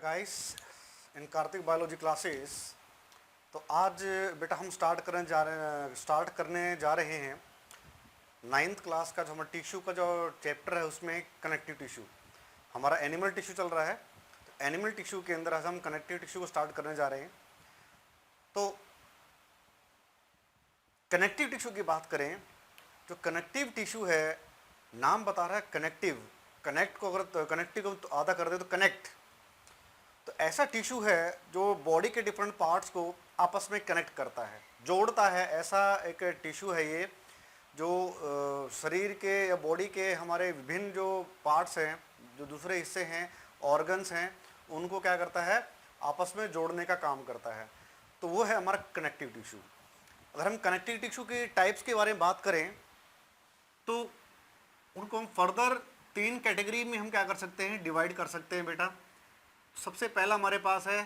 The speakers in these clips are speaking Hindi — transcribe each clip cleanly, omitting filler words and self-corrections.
Guys in Kartik biology classes. तो आज बेटा हम स्टार्ट करने जा रहे हैं 9th क्लास का जो हमारा टिश्यू का जो चैप्टर है उसमें कनेक्टिव टिश्यू। हमारा एनिमल टिश्यू चल रहा है, तो एनिमल टिश्यू के अंदर आज हम कनेक्टिव टिश्यू को स्टार्ट करने जा रहे हैं। तो कनेक्टिव टिश्यू की बात करें, जो कनेक्टिव टिश्यू है नाम बता रहा है कनेक्टिव। कनेक्ट को अगर कनेक्टिव को तो आधा कर दे तो कनेक्ट, तो ऐसा टिश्यू है जो बॉडी के डिफरेंट पार्ट्स को आपस में कनेक्ट करता है, जोड़ता है। ऐसा एक टिश्यू है ये जो शरीर के या बॉडी के हमारे विभिन्न जो पार्ट्स हैं, जो दूसरे हिस्से हैं, ऑर्गन्स हैं, उनको क्या करता है, आपस में जोड़ने का काम करता है। तो वो है हमारा कनेक्टिव टिश्यू। अगर हम कनेक्टिव टिश्यू के टाइप्स के बारे में बात करें तो उनको हम फर्दर 3 कैटेगरी में हम क्या कर सकते हैं, डिवाइड कर सकते हैं बेटा। सबसे पहला हमारे पास है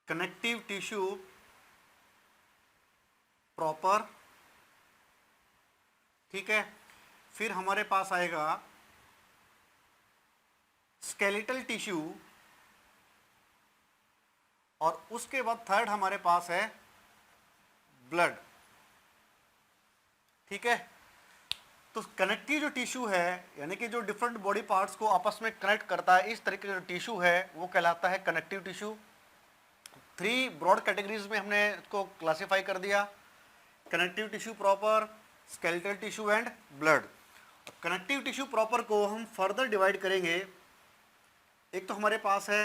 कनेक्टिव टिश्यू प्रॉपर, ठीक है। फिर हमारे पास आएगा स्केलेटल टिश्यू, और उसके बाद थर्ड हमारे पास है ब्लड, ठीक है। तो कनेक्टिव जो टिश्यू है यानी कि जो डिफरेंट बॉडी पार्ट्स को आपस में कनेक्ट करता है, इस तरीके का जो टिश्यू है वो कहलाता है कनेक्टिव टिश्यू। 3 ब्रॉड कैटेगरीज में हमने इसको क्लासिफाई कर दिया, connective tissue proper, skeletal tissue and blood. Connective tissue proper को हम फर्दर डिवाइड करेंगे। एक तो हमारे पास है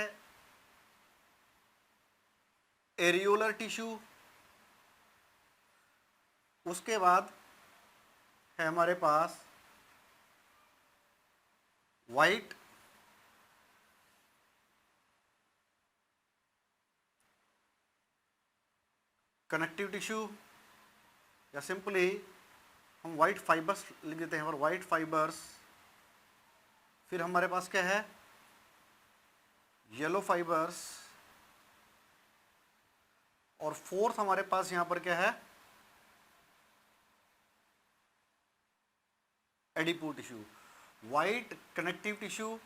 एरियोलर टिश्यू, उसके बाद है हमारे पास वाइट कनेक्टिव टिश्यू, या सिंपली हम वाइट फाइबर्स लिख देते हैं, और वाइट फाइबर्स। फिर हमारे पास क्या है, येलो फाइबर्स, और फोर्थ हमारे पास यहां पर क्या है, adipose tissue. White connective tissue,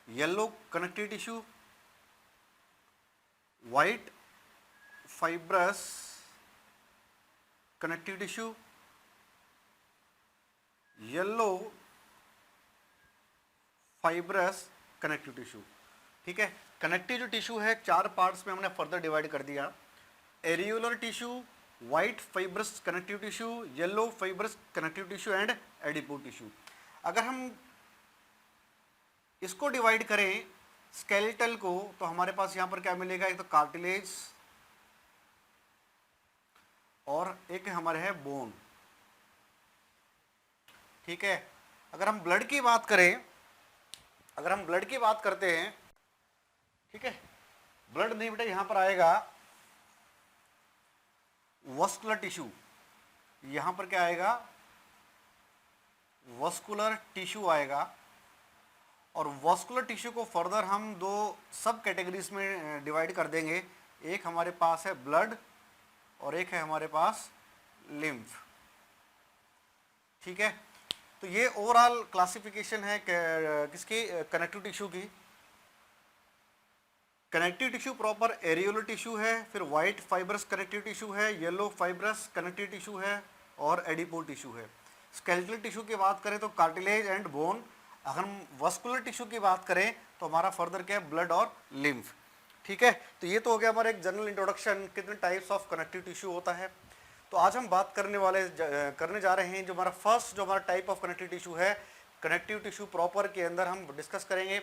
yellow connective tissue, white fibrous connective tissue, yellow fibrous connective tissue, ठीक है। कनेक्टिव जो टिश्यू है 4 पार्ट्स में हमने फर्दर डिवाइड कर दिया। Areolar tissue, white fibrous connective tissue, yellow fibrous connective tissue and adipose tissue. अगर हम इसको डिवाइड करें स्केलेटल को, तो हमारे पास यहां पर क्या मिलेगा, एक तो कार्टिलेज और एक हमारे है बोन, ठीक है। अगर हम ब्लड की बात करें, अगर हम ब्लड की बात करते हैं, ठीक है, ब्लड नहीं बेटा, यहां पर आएगा वस्कुलर टिश्यू। यहां पर क्या आएगा, वस्कुलर टिश्यू आएगा। और वस्कुलर टिश्यू को फर्दर हम 2 सब कैटेगरीज में डिवाइड कर देंगे। एक हमारे पास है ब्लड और एक है हमारे पास लिम्फ, ठीक है। तो ये ओवरऑल क्लासिफिकेशन है किसकी, कनेक्टिव टिश्यू की। Connective tissue proper areolar tissue है, फिर वाइट फाइब्रस कनेक्टिव टिश्यू है, येलो फाइब्रस कनेक्टिव टिश्यू है, और एडिपो टिश्यू है। स्केलेटल टिश्यू की बात करें तो कार्टिलेज एंड बोन। अगर हम वस्कुलर टिश्यू की बात करें तो हमारा फर्दर क्या है, ब्लड और लिम्फ, ठीक है। तो ये तो हो गया हमारा एक जनरल इंट्रोडक्शन, कितने टाइप्स ऑफ कनेक्टिव टिश्यू होता है। तो आज हम बात करने जा रहे हैं जो हमारा फर्स्ट जो हमारा टाइप ऑफ कनेक्टिव टिश्यू है, कनेक्टिव टिश्यू प्रॉपर के अंदर हम डिस्कस करेंगे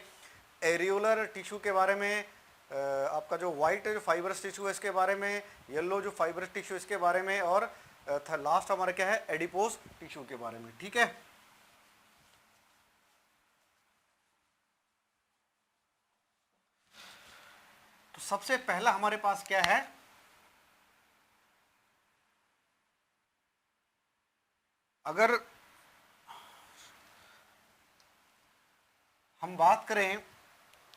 एरियोलर टिश्यू के बारे में, आपका जो वाइट जो फाइबरस टिश्यू है इसके बारे में, येलो जो फाइबरस टिश्यू इसके बारे में, और लास्ट हमारा क्या है, एडिपोज टिश्यू के बारे में, ठीक है। तो सबसे पहला हमारे पास क्या है, अगर हम बात करें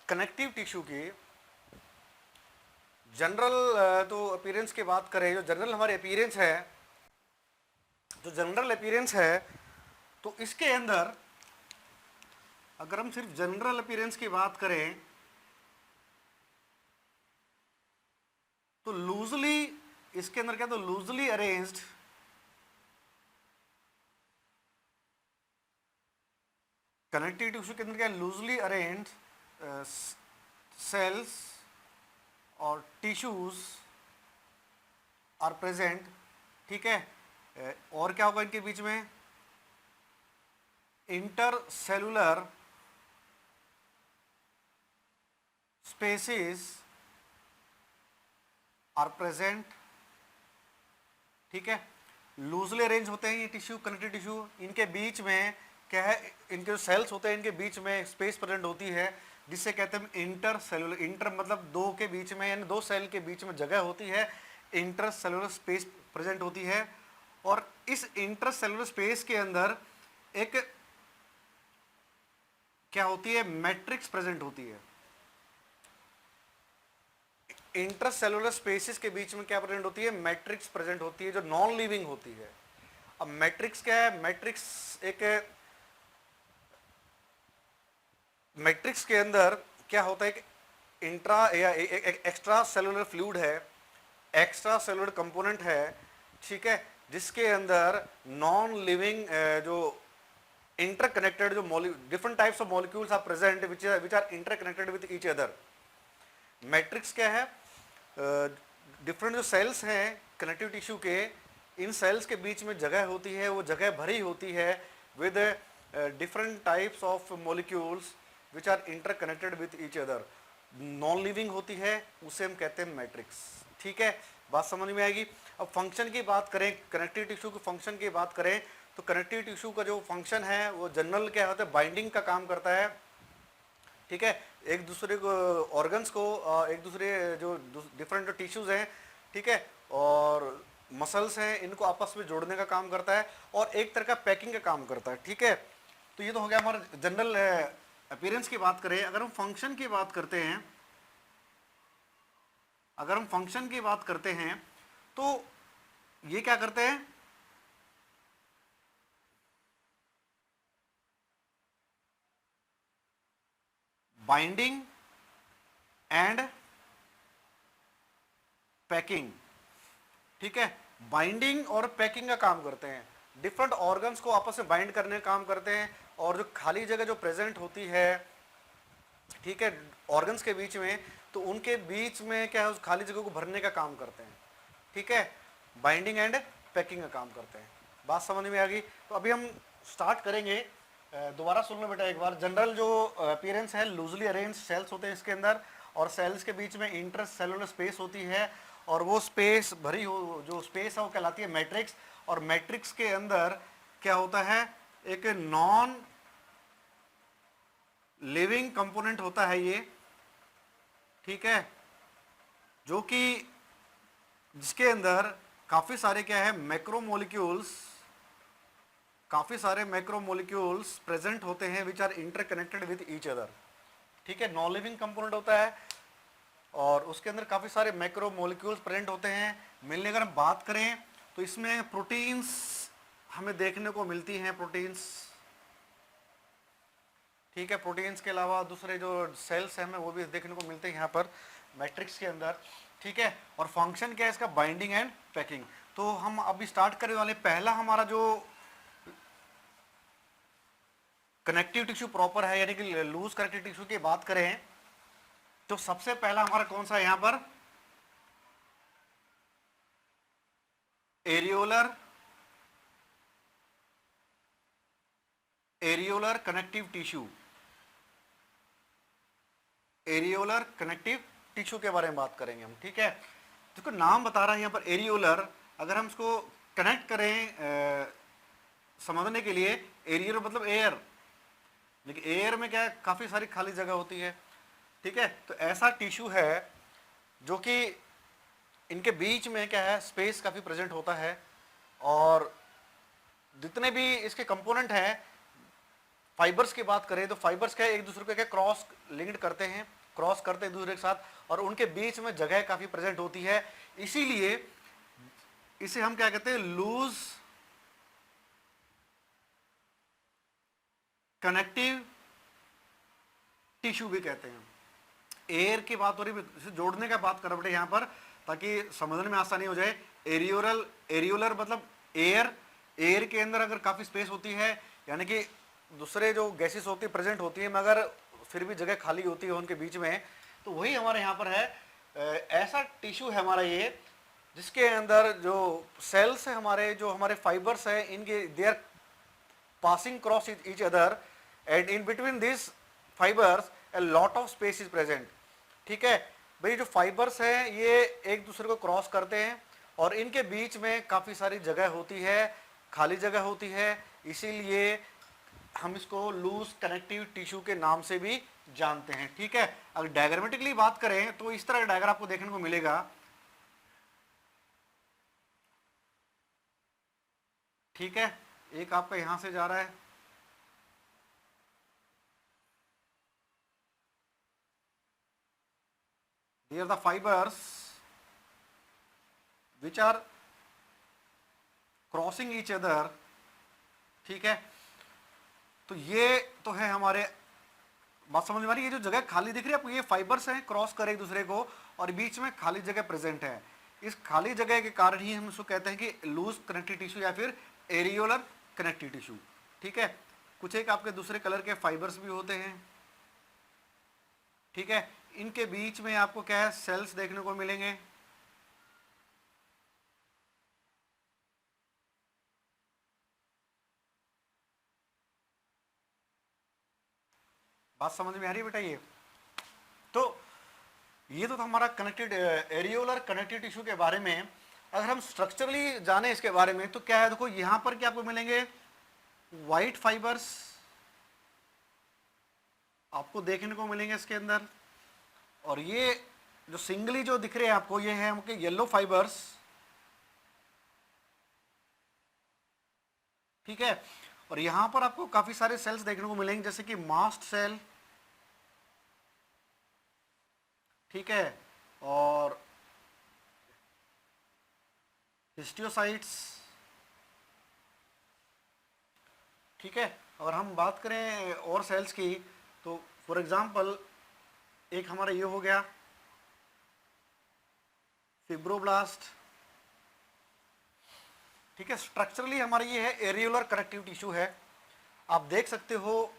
कनेक्टिव टिश्यू की जनरल तो अपीयरेंस की बात करें, जो जनरल हमारे अपीयरेंस है, जो जनरल अपीयरेंस है, तो इसके अंदर अगर हम सिर्फ जनरल अपीयरेंस की बात करें तो लूजली इसके अंदर क्या, तो लूजली अरेंज्ड कनेक्टिव टिश्यू के अंदर क्या, लूजली अरेंज्ड सेल्स और टिश्यूज आर प्रेजेंट, ठीक है। और क्या होगा इनके बीच में, intercellular spaces are present, ठीक है। लूजली अरेंज होते हैं ये टिश्यू, कनेक्टिव टिश्यू, इनके बीच में क्या है, इनके जो सेल्स होते हैं इनके बीच में स्पेस प्रेजेंट होती है जिससे कहते हैं इंटर सेलुलर, इंटर मतलब दो के बीच में यानी दो सेल के बीच में जगह होती है, इंटर सेलुलर स्पेस प्रेजेंट होती है। और इस इंटर सेलुलर स्पेस के अंदर एक क्या होती है, मैट्रिक्स प्रेजेंट होती है। इंटर सेलुलर स्पेसिस के बीच में क्या प्रेजेंट होती है, मैट्रिक्स प्रेजेंट होती है जो नॉन लिविंग होती है। अब मैट्रिक्स क्या है, मैट्रिक्स एक मैट्रिक्स के अंदर क्या होता है कि इंट्रा या एक्स्ट्रा सेलुलर फ्लूइड है, एक्स्ट्रा सेलुलर कंपोनेंट है, ठीक है, जिसके अंदर नॉन लिविंग जो इंटरकनेक्टेड जो different types of molecules are present which are interconnected with each other. Matrix क्या है, डिफरेंट जो सेल्स हैं कनेक्टिव टिश्यू के, इन सेल्स के बीच में जगह होती है, वो जगह भरी होती है with different types of molecules which are interconnected with each other, non living होती है, उसे हम कहते हैं मैट्रिक्स, ठीक है। बात समझ में आएगी। अब फंक्शन की बात करें, कनेक्टिव टिश्यू के फंक्शन की बात करें तो कनेक्टिव टिश्यू का जो फंक्शन है वो जनरल क्या होता है, बाइंडिंग का काम करता है, ठीक है, एक दूसरे को ऑर्गन्स को, एक दूसरे जो डिफरेंट जो टिश्यूज हैं, ठीक है, और मसल्स हैं, इनको आपस में जोड़ने का काम करता है, और एक तरह का पैकिंग का काम करता है, ठीक है। तो ये तो हो गया हमारा जनरल अपीयरेंस की बात करें। अगर हम फंक्शन की बात करते हैं, अगर हम फंक्शन की बात करते हैं तो ये क्या करते हैं, बाइंडिंग एंड पैकिंग, ठीक है, बाइंडिंग और पैकिंग का काम करते हैं, डिफरेंट ऑर्गन्स को आपस में बाइंड करने का काम करते हैं, और जो खाली जगह जो प्रेजेंट होती है, ठीक है, ऑर्गन्स के बीच में, तो उनके बीच में क्या है, उस खाली जगह को भरने का काम करते हैं, ठीक है, बाइंडिंग एंड पैकिंग का काम करते हैं। बात समझ में आ गई। तो अभी हम स्टार्ट करेंगे, दोबारा सुन लो बेटा एक बार। जनरल जो अपीयरेंस है, लूजली अरेंज सेल्स होते हैं इसके अंदर, और सेल्स के बीच में इंटर सेलुलर स्पेस होती है, और वो स्पेस भरी हो, जो स्पेस है वो कहलाती है मैट्रिक्स, और मैट्रिक्स के अंदर क्या होता है, एक नॉन लिविंग कंपोनेंट होता है ये, ठीक है, जो कि जिसके अंदर काफी सारे क्या है, मैक्रोमोलिक्यूल्स, काफी सारे मैक्रोमोलिक्यूल्स प्रेजेंट होते हैं which are interconnected with each other, ठीक है, नॉन लिविंग कंपोनेंट होता है, और उसके अंदर काफी सारे मैक्रोमोलिक्यूल्स प्रेजेंट होते हैं। मिलने अगर हम बात करें तो इसमें प्रोटीन्स हमें देखने को मिलती हैं, प्रोटीन्स, ठीक है, प्रोटीन्स के अलावा दूसरे जो सेल्स हैं हमें वो भी देखने को मिलते हैं यहाँ पर मैट्रिक्स के अंदर, ठीक है। और फंक्शन क्या है इसका, बाइंडिंग एंड पैकिंग। तो हम अभी स्टार्ट करने वाले, पहला हमारा जो कनेक्टिव टिश्यू प्रॉपर है, यानी कि लूज कनेक्टिव टिश्यू की बात करें तो सबसे पहला हमारा कौन सा है यहाँ पर, areolar, areolar connective tissue, areolar connective tissue के बारे में बात करेंगे हम, ठीक है। देखो नाम बता रहा है यहाँ पर एरियोलर, अगर हम इसको कनेक्ट करें समझने के लिए, एरियोलर मतलब एयर, लेकिन एयर में क्या है, काफी सारी खाली जगह होती है, ठीक है। तो ऐसा टिश्यू है जो कि इनके बीच में क्या है, स्पेस काफी प्रेजेंट होता है, और जितने भी इसके कंपोनेंट हैं, फाइबर्स की बात करें तो फाइबर्स क्या है, एक दूसरे को क्या क्रॉस लिंक्ड करते हैं, क्रॉस करते हैं एक दूसरे के साथ, और उनके बीच में जगह काफी प्रेजेंट होती है, इसीलिए इसे हम क्या कहते हैं, लूज कनेक्टिव टिश्यू भी कहते हैं। एयर की बात हो रही है, इसे जोड़ने का बात कर रहे यहाँ पर ताकि समझने में आसानी हो जाए। एरियोलर, एरियोलर मतलब एयर, एयर के अंदर अगर काफ़ी स्पेस होती है, यानी कि दूसरे जो गैसेस होती है प्रेजेंट होती है मगर फिर भी जगह खाली होती है उनके बीच में, तो वही हमारे यहाँ पर है। ऐसा टिश्यू है हमारा ये जिसके अंदर जो सेल्स है हमारे, जो हमारे फाइबर्स है, इनके they are passing cross each other and in between these fibers a lot of space is present। ठीक है भाई, जो फाइबर्स हैं ये एक दूसरे को क्रॉस करते हैं और इनके बीच में काफ़ी सारी जगह होती है, खाली जगह होती है, इसीलिए हम इसको लूज कनेक्टिव टिश्यू के नाम से भी जानते हैं। ठीक है, अगर डायग्रामेटिकली बात करें तो इस तरह का डायग्राम आपको देखने को मिलेगा। ठीक है, एक आपका यहां से जा रहा है, these are the fibers which are crossing each other। ठीक है, तो ये तो है हमारे, बात समझ में आ रही है? ये जो जगह खाली दिख रही है आपको, ये फाइबर्स हैं क्रॉस कर एक दूसरे को और बीच में खाली जगह प्रेजेंट है। इस खाली जगह के कारण ही हम इसको कहते हैं कि लूज कनेक्टिव टिश्यू या फिर एरियोलर कनेक्टिव टिश्यू। ठीक है, कुछ एक आपके दूसरे कलर के फाइबर्स भी होते हैं। ठीक है, इनके बीच में आपको क्या है, सेल्स देखने को मिलेंगे। बात समझ में आ रही है बेटा? ये तो था हमारा कनेक्टेड एरियोलर कनेक्टिव टिश्यू के बारे में। अगर हम स्ट्रक्चरली जाने इसके बारे में तो क्या है, देखो यहां पर क्या आपको मिलेंगे, व्हाइट फाइबर्स आपको देखने को मिलेंगे इसके अंदर, और ये जो सिंगली जो दिख रहे हैं आपको, ये है आपके येलो फाइबर्स। ठीक है, और यहां पर आपको काफी सारे सेल्स देखने को मिलेंगे जैसे कि मास्ट सेल। ठीक है, और हिस्टियोसाइट्स। ठीक है, अगर हम बात करें और सेल्स की तो फॉर एग्जांपल एक हमारा ये हो गया फिब्रोब्लास्ट। ठीक है, स्ट्रक्चरली हमारा ये है एरियोलर कनेक्टिव टिश्यू है। आप देख सकते हो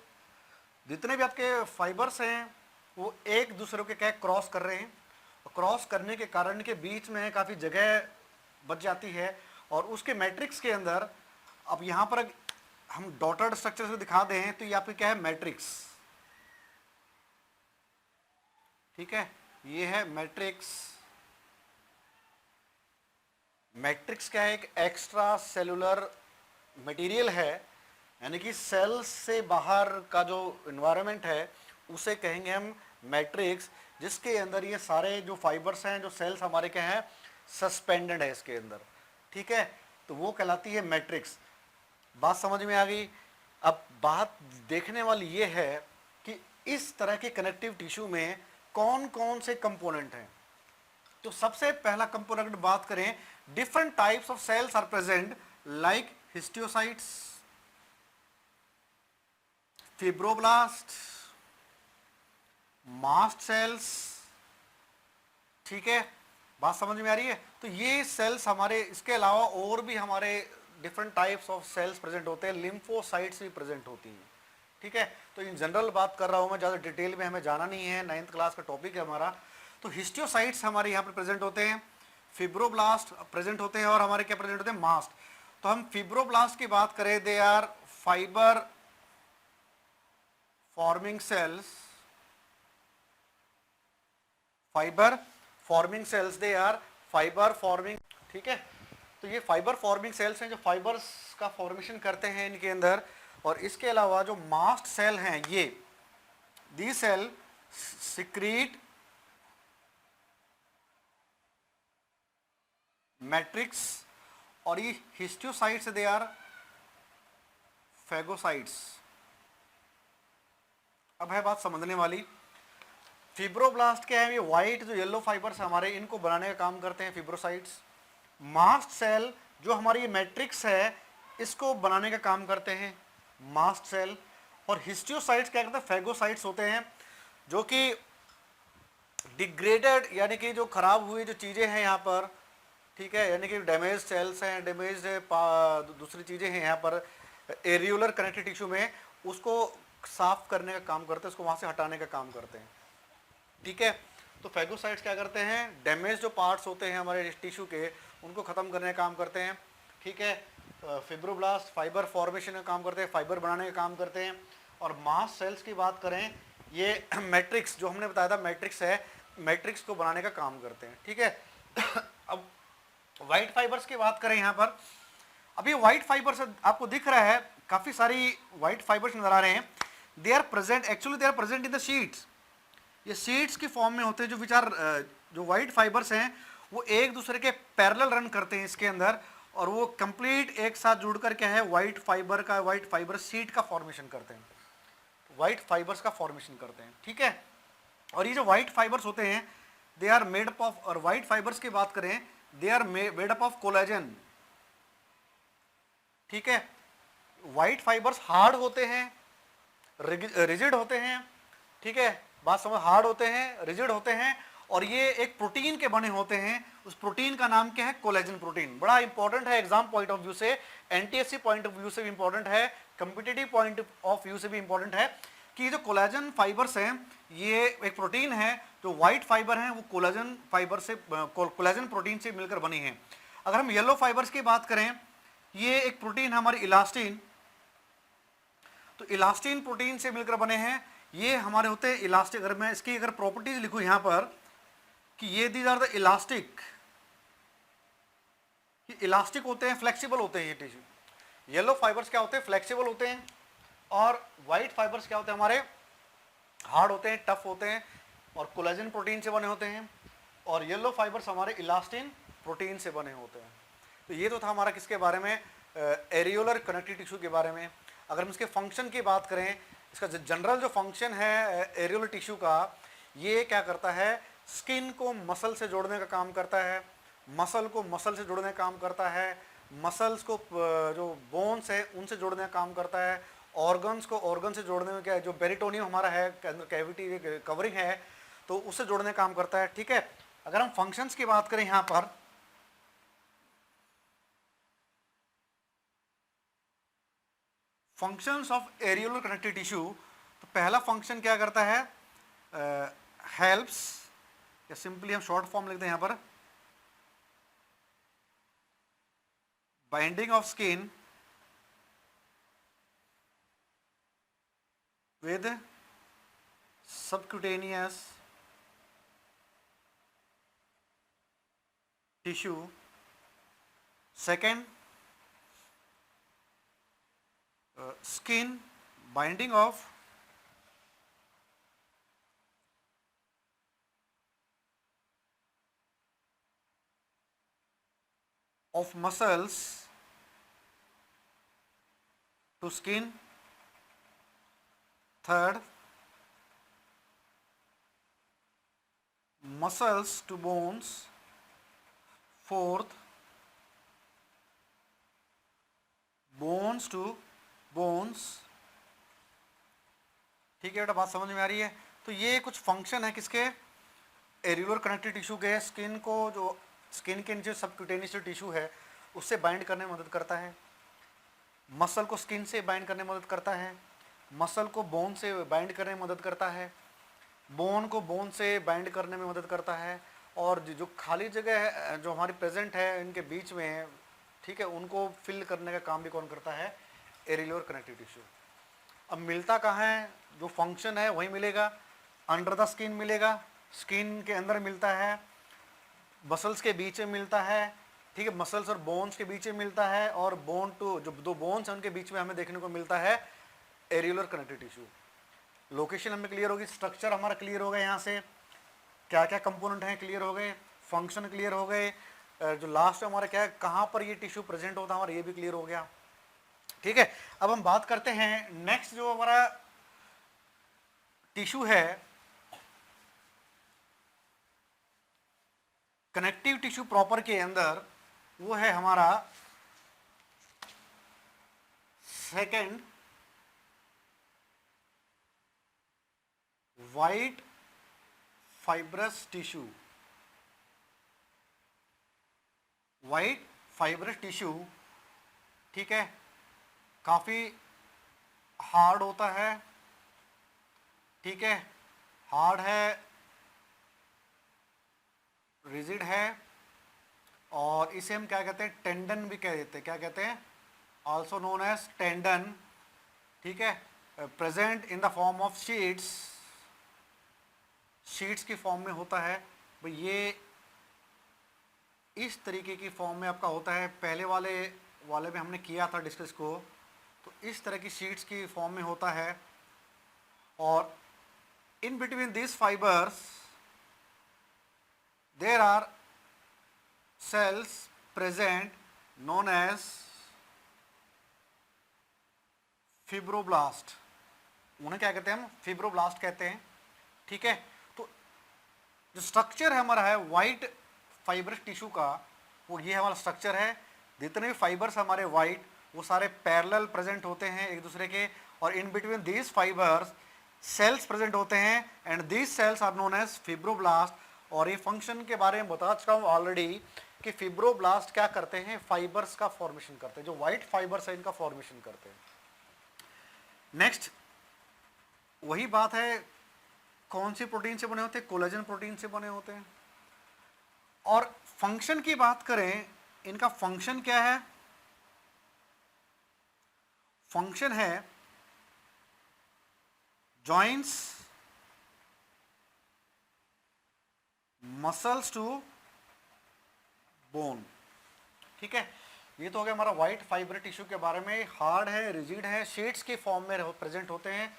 जितने भी आपके फाइबर्स हैं वो एक दूसरे के क्या क्रॉस कर रहे हैं, और क्रॉस करने के कारण के बीच में काफ़ी जगह बच जाती है। और उसके मैट्रिक्स के अंदर अब यहाँ पर हम डॉटेड स्ट्रक्चर से दिखा दें तो ये आपके क्या है, मैट्रिक्स। ठीक है, ये है मैट्रिक्स। मैट्रिक्स क्या है, एक एक्स्ट्रा सेलुलर मटेरियल है, यानी कि सेल्स से बाहर का जो इन्वायरमेंट है उसे कहेंगे हम मैट्रिक्स, जिसके अंदर ये सारे जो फाइबर्स हैं, जो सेल्स हमारे क्या हैं, सस्पेंडेड है इसके अंदर। ठीक है, तो वो कहलाती है मैट्रिक्स। बात समझ में आ गई? अब बात देखने वाली ये है कि इस तरह के कनेक्टिव टिश्यू में कौन कौन से कंपोनेंट हैं। तो सबसे पहला कंपोनेंट बात करें, different types of cells are present like histiocytes, fibroblast, mast cells. ठीक है, बात समझ में आ रही है? तो ये सेल्स हमारे, इसके अलावा और भी हमारे different types of sales present होते हैं, लिम्फोसाइट्स भी प्रेजेंट होती हैं। ठीक है, तो इन जनरल बात कर रहा हूं मैं, ज़्यादा डिटेल में हमें जाना नहीं है, 9th क्लास का टॉपिक है हमारा। तो हिस्टियोसाइट्स हमारे यहाँ पर प्रेजेंट होते हैं, फिब्रोब्लास्ट प्रेजेंट होते हैं, और हमारे क्या प्रेजेंट होते हैं, मास्ट। तो हम फिब्रोब्लास्ट की बात करें, they are fibre forming cells, fibre forming cells, they are fibre forming. ठीक है, तो ये फाइबर फॉर्मिंग सेल्स हैं जो फाइबर्स का फॉर्मेशन करते हैं इनके अंदर। और इसके अलावा जो मास्ट सेल हैं, ये दी सेल सिक्रीट मैट्रिक्स, और ये हिस्टियोसाइट्स दे आर फेगोसाइट्स। अब है बात समझने वाली, फिब्रोब्लास्ट क्या है, ये व्हाइट जो येलो फाइबर्स हमारे, इनको बनाने का काम करते हैं फिब्रोसाइट्स। मास्ट सेल जो हमारी ये मैट्रिक्स है, इसको बनाने का काम करते हैं मास्ट सेल। और हिस्टियोसाइट्स क्या करते हैं, फेगोसाइट्स होते हैं। जो कि डिग्रेडेड यानी कि जो खराब हुई जो चीज़ें हैं यहाँ पर, ठीक है, यानी कि डैमेज सेल्स हैं, डैमेज दूसरी चीज़ें हैं यहाँ पर एरियोलर कनेक्टिव टिश्यू में, उसको साफ करने का काम करते हैं, उसको वहाँ से हटाने का काम करते हैं, ठीक है। तो फैगोसाइट्स क्या करते हैं, डैमेज जो पार्ट्स होते हैं हमारे टिश्यू के, उनको ख़त्म करने का काम करते हैं, ठीक है। फिब्रोब्लास्ट फाइबर फॉर्मेशन का काम करते हैं, फाइबर बनाने का काम करते हैं। और मास्ट सेल्स की बात करें, ये मैट्रिक्स जो हमने बताया था मैट्रिक्स है, मैट्रिक्स को बनाने का काम करते हैं, ठीक है। अब वाइट फाइबर्स की बात करें यहाँ पर, अभी व्हाइट फाइबर्स आपको दिख रहा है, काफ़ी सारी व्हाइट फाइबर्स नजर आ रहे हैं। They are present, actually they are present in the sheets, ये शीट्स की फॉर्म में होते हैं। जो विचार जो व्हाइट फाइबर्स हैं वो एक दूसरे के पैरेलल रन करते हैं इसके अंदर, और वो कंप्लीट एक साथ जुड़कर क्या है, व्हाइट फाइबर शीट का फॉर्मेशन करते हैं, व्हाइट फाइबर्स का फॉर्मेशन करते हैं, ठीक है। और ये जो व्हाइट फाइबर्स होते हैं they are made up of, और व्हाइट फाइबर्स की बात करें they are made up of collagen, ठीक है। व्हाइट फाइबर्स हार्ड होते हैं, रिजिड होते हैं, ठीक है, बात समझ, हार्ड होते हैं, रिजिड होते हैं, और ये एक प्रोटीन के बने होते हैं। उस प्रोटीन का नाम क्या है, कोलेजन प्रोटीन। बड़ा इंपॉर्टेंट है एग्जाम पॉइंट ऑफ व्यू से, एनटीएससी पॉइंट ऑफ व्यू से भी इंपॉर्टेंट है, कम्पिटिटिव पॉइंट ऑफ व्यू से भी इंपॉर्टेंट है कि जो कोलेजन फाइबर्स हैं ये एक प्रोटीन है, जो व्हाइट फाइबर हैं वो कोलेजन फाइबर से, कोलेजन प्रोटीन से मिलकर बनी है। अगर हम येलो फाइबर्स की बात करें, ये एक प्रोटीन है हमारी इलास्टिन, तो इलास्टिन प्रोटीन से मिलकर बने हैं। ये हमारे होते हैं इलास्टिक। अगर मैं इसकी अगर प्रॉपर्टीज लिखूं यहां पर कि ये दीज आर द इलास्टिक, ये इलास्टिक होते हैं, फ्लेक्सिबल होते हैं ये टिश्यू। येलो फाइबर्स क्या होते हैं, फ्लेक्सिबल होते हैं, और व्हाइट फाइबर्स क्या होते हैं, हमारे हार्ड होते हैं, टफ होते हैं, और कोलेजन प्रोटीन से बने होते हैं। और येलो फाइबर्स हमारे इलास्टिन प्रोटीन से बने होते हैं। तो ये तो था हमारा किसके बारे में, एरियोलर कनेक्टिव टिश्यू के बारे में। अगर हम इसके फंक्शन की बात करें, इसका जनरल जो फंक्शन है एरियोलर टिश्यू का, ये क्या करता है, स्किन को मसल से जोड़ने का काम करता है, मसल को मसल से जोड़ने का काम करता है, मसल्स को जो बोन्स है उनसे जोड़ने का काम करता है, ऑर्गन्स को ऑर्गन से जोड़ने में, क्या जो पेरिटोनियम हमारा है कैविटी कवरिंग है तो उससे जोड़ने का काम करता है, ठीक है। अगर हम फंक्शंस की बात करें यहाँ पर, functions of areolar connective tissue, तो पहला फंक्शन क्या करता है, हेल्प्स, या सिंपली हम शॉर्ट फॉर्म लिखते हैं यहाँ पर, binding of skin with subcutaneous tissue. Second, skin binding of muscles to skin. Third, muscles to bones. Fourth, bones to bones, ठीक है बेटा, बात समझ में आ रही है। तो ये कुछ फंक्शन है किसके, एरियोलर कनेक्टिव टिश्यू के। स्किन को, जो स्किन के नीचे सबक्यूटेनियस जो टिश्यू है उससे बाइंड करने में मदद करता है, मसल को स्किन से बाइंड करने में मदद करता है, मसल को बोन से बाइंड करने में मदद करता है, बोन को बोन से बाइंड करने में मदद करता है, और जो खाली जगह है जो हमारी प्रेजेंट है इनके बीच में, ठीक है, उनको फिल करने का काम भी कौन करता है, एरियोलर कनेक्टिव टिश्यू। अब मिलता कहाँ है, जो फंक्शन है वही मिलेगा, अंडर द स्किन मिलेगा, स्किन के अंदर मिलता है, मसल्स के बीच में मिलता है, ठीक है, मसल्स और बोन्स के बीच में मिलता है, और बोन टू जो दो बोन्स हैं उनके बीच में हमें देखने को मिलता है एरियोलर कनेक्टिव टिश्यू। लोकेशन हमें क्लियर होगी, स्ट्रक्चर हमारा क्लियर हो गया, यहाँ से क्या क्या कंपोनेंट हैं क्लियर हो गए, फंक्शन क्लियर हो गए, जो लास्ट हमारा क्या है, कहाँ पर ये टिश्यू प्रेजेंट होता है हमारा, ये भी क्लियर हो गया, ठीक है। अब हम बात करते हैं नेक्स्ट जो हमारा टिश्यू है कनेक्टिव टिश्यू प्रॉपर के अंदर, वो है हमारा second white fibrous tissue, white fibrous tissue, ठीक है, काफ़ी हार्ड होता है, ठीक है, हार्ड है, रिजिड है, और इसे हम क्या कहते हैं, टेंडन भी कह देते हैं, क्या कहते हैं, ऑल्सो नोन एज टेंडन, ठीक है, present in the form of sheets, sheets की फॉर्म में होता है। भाई ये इस तरीके की फॉर्म में आपका होता है, पहले वाले में हमने किया था डिस्कस को, तो इस तरह की शीट्स की फॉर्म में होता है, और in between this fibres there are cells present known as fibroblast, उन्हें क्या कहते हैं हम, फिब्रोब्लास्ट कहते हैं, ठीक है। तो जो स्ट्रक्चर है हमारा है वाइट फाइब्रस टिश्यू का, वो ये हमारा स्ट्रक्चर है। जितने भी फाइबर्स हमारे वाइट, वो सारे पैरेलल प्रेजेंट होते हैं एक दूसरे के, और in between these fibres cells present होते हैं, and these cells are known as fibroblast. और ये फंक्शन के बारे में बता चुका हूँ ऑलरेडी कि फिब्रोब्लास्ट क्या करते हैं, फाइबर्स का फॉर्मेशन करते हैं, जो व्हाइट फाइबर्स है इनका फॉर्मेशन करते हैं। नेक्स्ट वही बात है, कौन सी प्रोटीन से बने होते हैं, कोलेजन प्रोटीन से बने होते हैं। और फंक्शन की बात करें, इनका फंक्शन क्या है, फंक्शन है जॉइंट्स मसल्स टू बोन, ठीक है। ये तो हो गया हमारा व्हाइट फाइबर टिश्यू के बारे में, हार्ड है, रिजिड है, शीट्स के फॉर्म में प्रेजेंट होते हैं।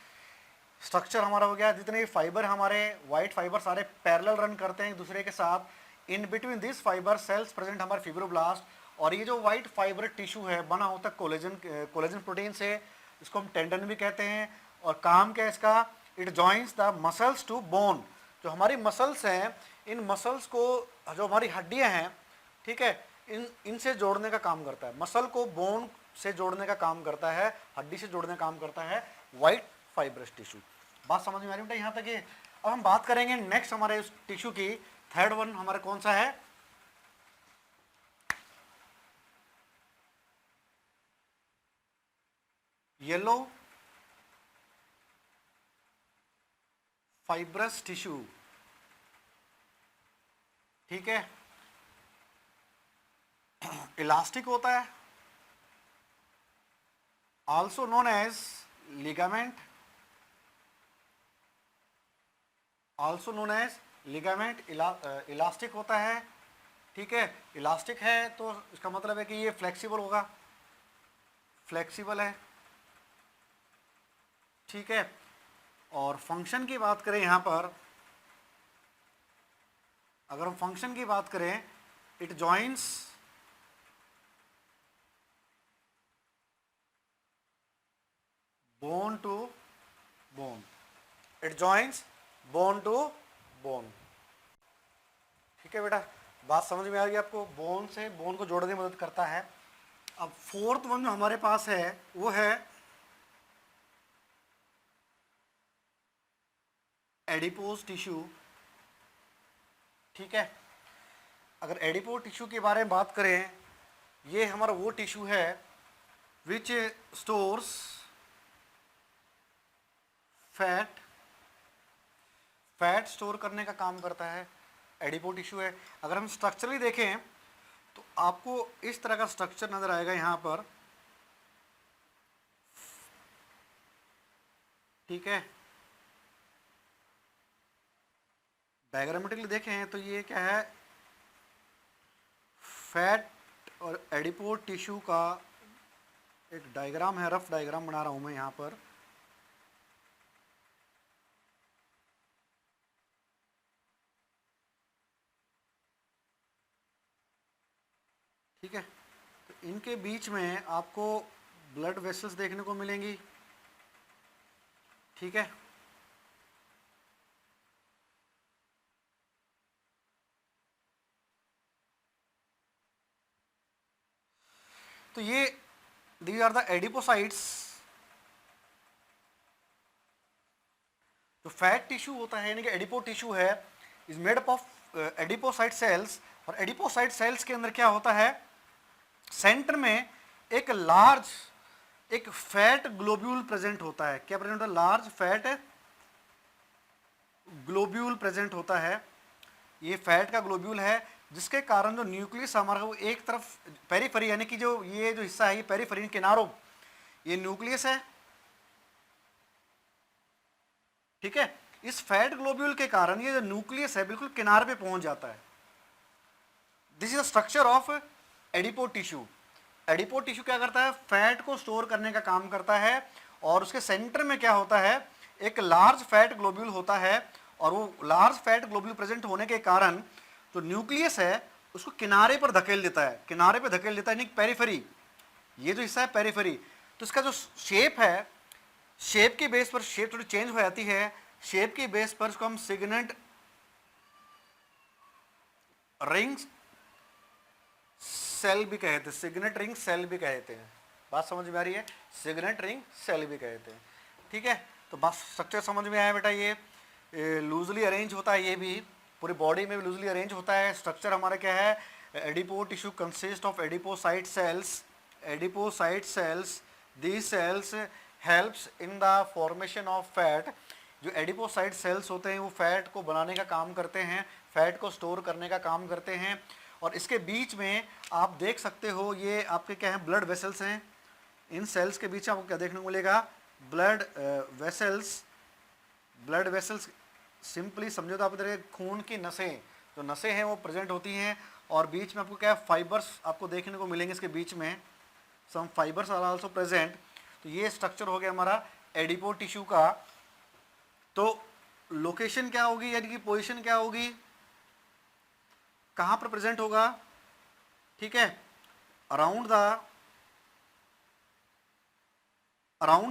स्ट्रक्चर हमारा हो गया, जितने फाइबर हमारे व्हाइट फाइबर सारे पैरेलल रन करते हैं एक दूसरे के साथ। इन between this fibre cells present हमारे फिब्रोब्लास्ट, और ये जो व्हाइट फाइबर टिश्यू है बना होता है कोलेजन प्रोटीन से, इसको हम टेंडन भी कहते हैं। और काम क्या है इसका, it joins the muscles to bone, जो हमारी मसल्स हैं, इन मसल्स को, जो हमारी हड्डियां हैं, ठीक है, इनसे जोड़ने का काम करता है, मसल को बोन से जोड़ने का काम करता है, हड्डी से जोड़ने का काम करता है व्हाइट फाइब्रस टिश्यू। बात समझ में आ रही है बेटा यहाँ तक? ये अब हम बात करेंगे नेक्स्ट हमारे उस टिश्यू की, थर्ड वन हमारा कौन सा है, येलो फाइब्रस टिश्यू, ठीक है, इलास्टिक होता है, also known as ligament, also known as ligament, elastic होता है, ठीक है। इलास्टिक है तो इसका मतलब है कि ये फ्लेक्सिबल होगा, फ्लेक्सिबल है, ठीक है। और फंक्शन की बात करें यहाँ पर, अगर हम फंक्शन की बात करें, it joins bone to bone, it joins bone to bone, ठीक है बेटा। बात समझ में आ गई आपको, बोन से बोन को जोड़ने में मदद करता है। अब फोर्थ वन जो हमारे पास है वो है एडिपोज टिश्यू, ठीक है। अगर एडिपोज टिश्यू के बारे में बात करें, ये हमारा वो टिश्यू है which stores fat, fat store करने का काम करता है, एडिपो टिश्यू है। अगर हम स्ट्रक्चरली देखें तो आपको इस तरह का स्ट्रक्चर नजर आएगा यहाँ पर, ठीक है। डायग्रामेटिकली देखें तो ये क्या है, फैट और एडिपो टिश्यू का एक डायग्राम है, रफ डायग्राम बना रहा हूँ मैं यहाँ पर, ठीक है। तो इनके बीच में आपको ब्लड वेसल्स देखने को मिलेंगी, ठीक है। तो ये these आर द एडिपोसाइट्स, जो फैट टिश्यू होता है यानी कि एडिपो टिश्यू है is made up of adipocyte cells, और एडिपोसाइट सेल्स के अंदर क्या होता है, सेंटर में एक लार्ज एक फैट ग्लोब्यूल प्रेजेंट होता है। क्या प्रेजेंट होता है? लार्ज फैट ग्लोब्यूल प्रेजेंट होता है। ये फैट का ग्लोब्यूल है जिसके कारण जो न्यूक्लियस हमारा वो एक तरफ पेरिफेरी यानी कि जो ये जो हिस्सा है ये पेरिफेरी किनारों, ये न्यूक्लियस है, ठीक है। इस फैट ग्लोब्यूल के कारण ये जो न्यूक्लियस है बिल्कुल किनारे पे पहुंच जाता है। This is the structure of adipose tissue. Adipose tissue क्या करता है? फैट को स्टोर करने का काम करता है, और उसके सेंटर में क्या होता है? एक लार्ज फैट ग्लोब्यूल होता है, और वो लार्ज फैट ग्लोब्यूल प्रेजेंट होने के कारण जो न्यूक्लियस है उसको किनारे पर धकेल देता है, किनारे पर धकेल देता है, यानी पेरिफेरी, ये जो हिस्सा है पेरिफेरी। तो इसका जो शेप है, शेप की बेस पर शेप थोड़ी चेंज हो जाती है, शेप की बेस पर इसको हम सिग्नेट रिंग सेल भी कहते हैं, सिग्नेट रिंग सेल भी कहते हैं। बात समझ में आ रही है? सिग्नेट रिंग सेल भी कहते हैं, ठीक है। तो बस स्ट्रक्चर समझ में आया बेटा? ये लूजली अरेंज होता है, ये भी पूरी बॉडी में भी लूजली अरेंज होता है। स्ट्रक्चर हमारा क्या है? Adipose tissue consist of adipocyte cells, adipocyte cells, these cells helps in the formation of fat. जो एडिपोसाइट सेल्स होते हैं वो फैट को बनाने का काम करते हैं, फैट को स्टोर करने का काम करते हैं। और इसके बीच में आप देख सकते हो ये आपके क्या है? ब्लड वेसल्स हैं। इन सेल्स के बीच आपको क्या देखने को मिलेगा? Blood vessels. Blood vessels simply समझो तो आप इधर खून की नसें, जो नसें हैं वो प्रेजेंट होती हैं, और बीच में आपको क्या है? फाइबर्स आपको देखने को मिलेंगे इसके बीच में, सम फाइबर्स आर आल्सो प्रेजेंट। तो ये स्ट्रक्चर हो गया हमारा एडिपो टिश्यू का। तो लोकेशन क्या होगी, यानी कि पोजीशन क्या होगी, कहां पर प्रेजेंट होगा? ठीक है, अराउंड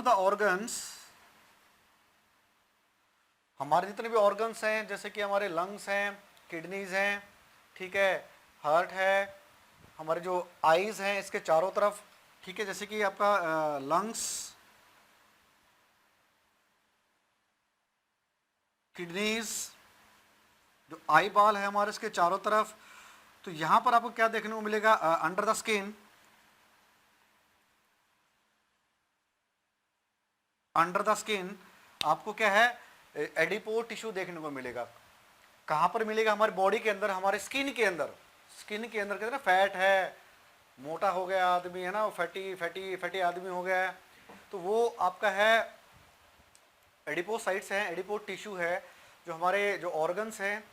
द ऑर्गन्स। हमारे जितने भी ऑर्गन्स हैं, जैसे कि हमारे लंग्स हैं, किडनीज हैं, ठीक है, हार्ट है, हमारे जो आईज हैं इसके चारों तरफ, ठीक है, जैसे कि आपका लंग्स, किडनीज, जो आई बॉल है हमारे इसके चारों तरफ। तो यहां पर आपको क्या देखने को मिलेगा? Under the skin, under the skin आपको क्या है? एडिपो टिश्यू देखने को मिलेगा। कहां पर मिलेगा? हमारी बॉडी के अंदर, हमारे स्किन के अंदर। स्किन के अंदर कहते हैं फैट है, मोटा हो गया आदमी है ना, वो फैटी आदमी हो गया है, तो वो आपका है एडिपोसाइट्स हैं, एडिपो टिश्यू है। जो हमारे जो ऑर्गन्स हैं,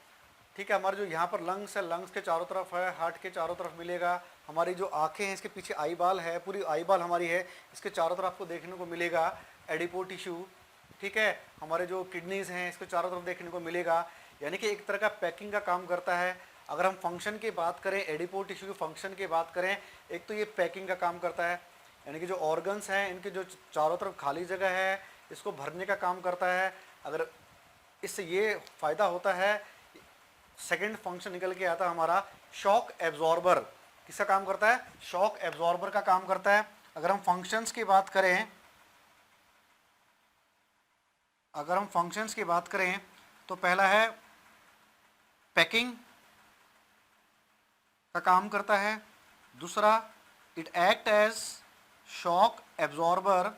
ठीक है, हमारे जो यहाँ पर लंग्स है, लंग्स के चारों तरफ है, हार्ट के चारों तरफ मिलेगा। हमारी जो आंखें हैं इसके पीछे आई बाल है, पूरी आई बाल हमारी है, इसके चारों तरफ आपको देखने को मिलेगा एडिपो टिश्यू, ठीक है। हमारे जो किडनीज हैं इसके चारों तरफ देखने को मिलेगा, यानी कि एक तरह का पैकिंग का काम करता है। अगर हम फंक्शन की बात करें, एडिपो टिश्यू के फंक्शन की बात करें, एक तो ये पैकिंग का काम करता है, यानी कि जो ऑर्गन्स हैं इनके जो चारों तरफ खाली जगह है इसको भरने का काम करता है। अगर इससे ये फ़ायदा होता है, सेकंड फंक्शन निकल के आता है हमारा शॉक एब्जॉर्बर। किसका काम करता है? शॉक एब्जॉर्बर का काम करता है। अगर हम फंक्शंस की बात करें, अगर हम फंक्शंस की बात करें तो पहला है पैकिंग का काम करता है, दूसरा it act as shock absorber.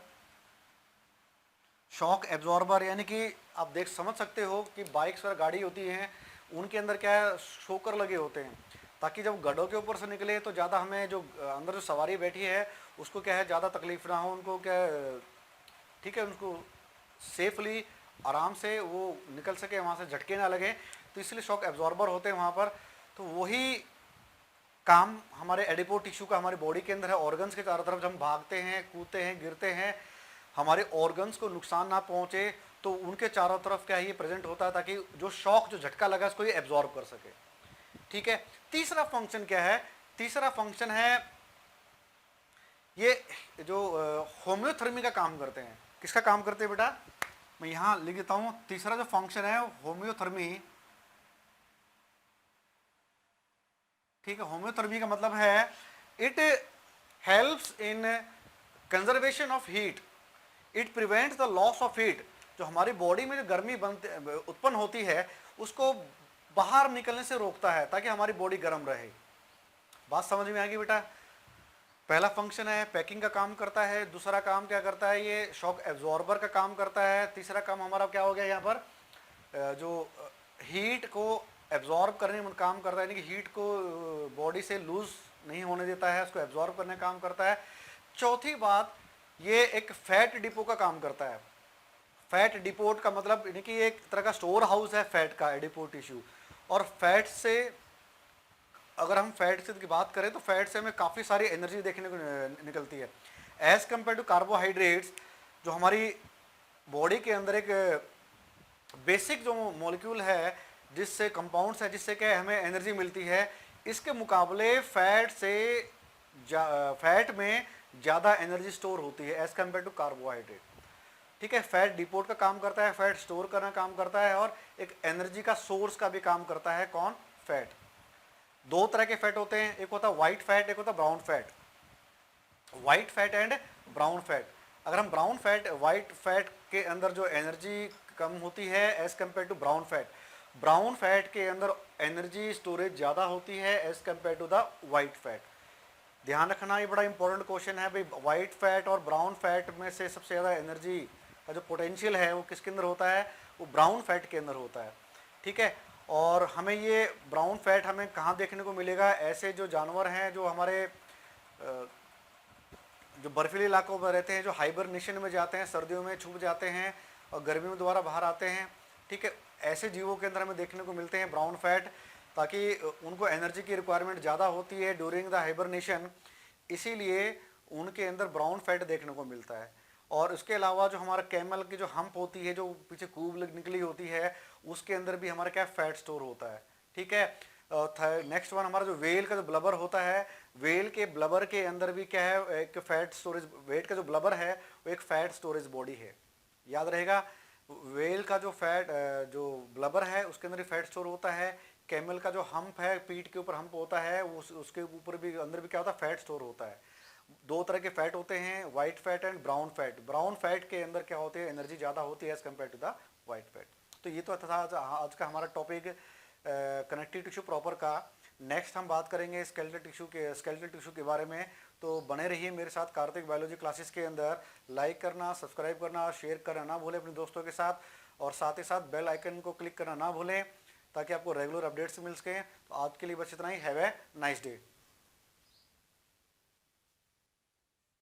Shock absorber यानी कि आप समझ सकते हो कि बाइक्स और गाड़ी होती हैं उनके अंदर क्या है? शोकर लगे होते हैं, ताकि जब गड्ढों के ऊपर से निकले तो ज़्यादा हमें जो अंदर जो सवारी बैठी है उसको क्या है, ज़्यादा तकलीफ ना हो, उनको क्या है, ठीक है, उनको सेफली आराम से वो निकल सके, वहाँ से झटके ना लगे, तो इसलिए शॉक एब्जॉर्बर होते हैं वहाँ पर। तो वही काम हमारे एडिपो टिश्यू का हमारी बॉडी के अंदर है। ऑर्गन्स के चारों तरफ जब हम भागते हैं, कूदते हैं, गिरते हैं, हमारे ऑर्गन्स को नुकसान ना पहुँचे, तो उनके चारों तरफ क्या है? ये प्रेजेंट होता है, ताकि जो शॉक, जो झटका लगा उसको ये एब्जॉर्ब कर सके, ठीक है। तीसरा फंक्शन क्या है? तीसरा फंक्शन है ये जो होम्योथर्मी का काम करते हैं। किसका काम करते हैं बेटा? मैं यहां लिख देता हूं। तीसरा जो फंक्शन है होम्योथर्मी, ठीक है। होम्योथर्मी का मतलब है it helps in conservation of heat, it prevents the loss of heat. जो हमारी बॉडी में जो गर्मी उत्पन्न होती है उसको बाहर निकलने से रोकता है ताकि हमारी बॉडी गर्म रहे। बात समझ में आ गई बेटा? पहला फंक्शन है पैकिंग का काम करता है, दूसरा काम क्या करता है, ये शॉक एब्जॉर्बर का काम करता है, तीसरा काम हमारा क्या हो गया यहाँ पर, जो हीट को एब्जॉर्ब करने में काम करता है, यानी कि हीट को बॉडी से लूज नहीं होने देता है, उसको एब्जॉर्ब करने का काम करता है। चौथी बात, ये एक फैट डिपो का काम करता है। फैट डिपोट का मतलब यानी कि एक तरह का स्टोर हाउस है फैट का एडिपो टिश्यू। और फैट से, अगर हम फैट से की बात करें तो फैट से हमें काफ़ी सारी एनर्जी देखने को निकलती है एज़ कम्पेयर टू कार्बोहाइड्रेट्स। जो हमारी बॉडी के अंदर एक बेसिक जो मॉलिक्यूल है, जिससे कंपाउंड्स है, जिससे क्या हमें एनर्जी मिलती है, इसके मुकाबले फैट में ज़्यादा एनर्जी स्टोर होती है एज़ कम्पेयर टू कार्बोहाइड्रेट। ठीक है, फैट डिपोट का काम करता है, फैट स्टोर करना काम करता है, और एक एनर्जी का सोर्स का भी काम करता है। कौन? फैट। दो तरह के फैट होते हैं, एक होता है व्हाइट फैट, एक होता है brown fat. White fat and brown fat. अगर हम ब्राउन फैट, व्हाइट फैट के अंदर जो एनर्जी कम होती है as compare to brown fat, brown fat के अंदर एनर्जी स्टोरेज ज़्यादा होती है as compare to the white fat. ध्यान रखना, ये बड़ा इंपॉर्टेंट क्वेश्चन है भाई। व्हाइट फैट और ब्राउन फैट में से सबसे ज़्यादा एनर्जी का जो पोटेंशियल है वो किसके अंदर होता है? वो ब्राउन फैट के अंदर होता है। ठीक है, और हमें ये ब्राउन फैट हमें कहाँ देखने को मिलेगा? ऐसे जो जानवर हैं जो हमारे जो बर्फीले इलाकों में रहते हैं, जो हाइबरनेशन में जाते हैं, सर्दियों में छुप जाते हैं और गर्मी में दोबारा बाहर आते हैं। ठीक है, ऐसे जीवों के अंदर हमें देखने को मिलते हैं ब्राउन फैट, ताकि उनको एनर्जी की रिक्वायरमेंट ज़्यादा होती है ड्यूरिंग द हाइबरनेशन, इसीलिए उनके अंदर ब्राउन फैट देखने को मिलता है। और इसके अलावा जो हमारा कैमल की जो हम्प होती है, जो पीछे कूब निकली होती है, उसके अंदर भी हमारा क्या फैट स्टोर होता है। ठीक है, नेक्स्ट वन हमारा जो वेल का जो ब्लबर होता है, वेल के ब्लबर के अंदर भी क्या है? एक फैट स्टोरेज, वेट का जो ब्लबर है वो एक फैट स्टोरेज बॉडी है। याद रहेगा, वेल का जो फैट जो ब्लबर है उसके अंदर भी फैट स्टोर होता है। कैमल का जो हम्प है, पीठ के ऊपर हम्प होता है, उसके ऊपर भी अंदर भी क्या होता है? फैट स्टोर होता है। दो तरह के फैट होते हैं, white fat and brown fat. Brown fat के अंदर क्या होती है? एनर्जी ज़्यादा होती है as compare to the white fat. तो ये तो था आज का हमारा टॉपिक कनेक्टिव टिश्यू प्रॉपर का। नेक्स्ट हम बात करेंगे स्केलेटल टिश्यू के बारे में। तो बने रहिए मेरे साथ कार्तिक बायोलॉजी क्लासेस के अंदर। लाइक करना, सब्सक्राइब करना, शेयर करना ना भूलें अपने दोस्तों के साथ, और साथ ही साथ बेल आइकन को क्लिक करना ना भूलें ताकि आपको रेगुलर अपडेट्स मिल सकें। तो आज के लिए बस इतना ही। Have a nice day.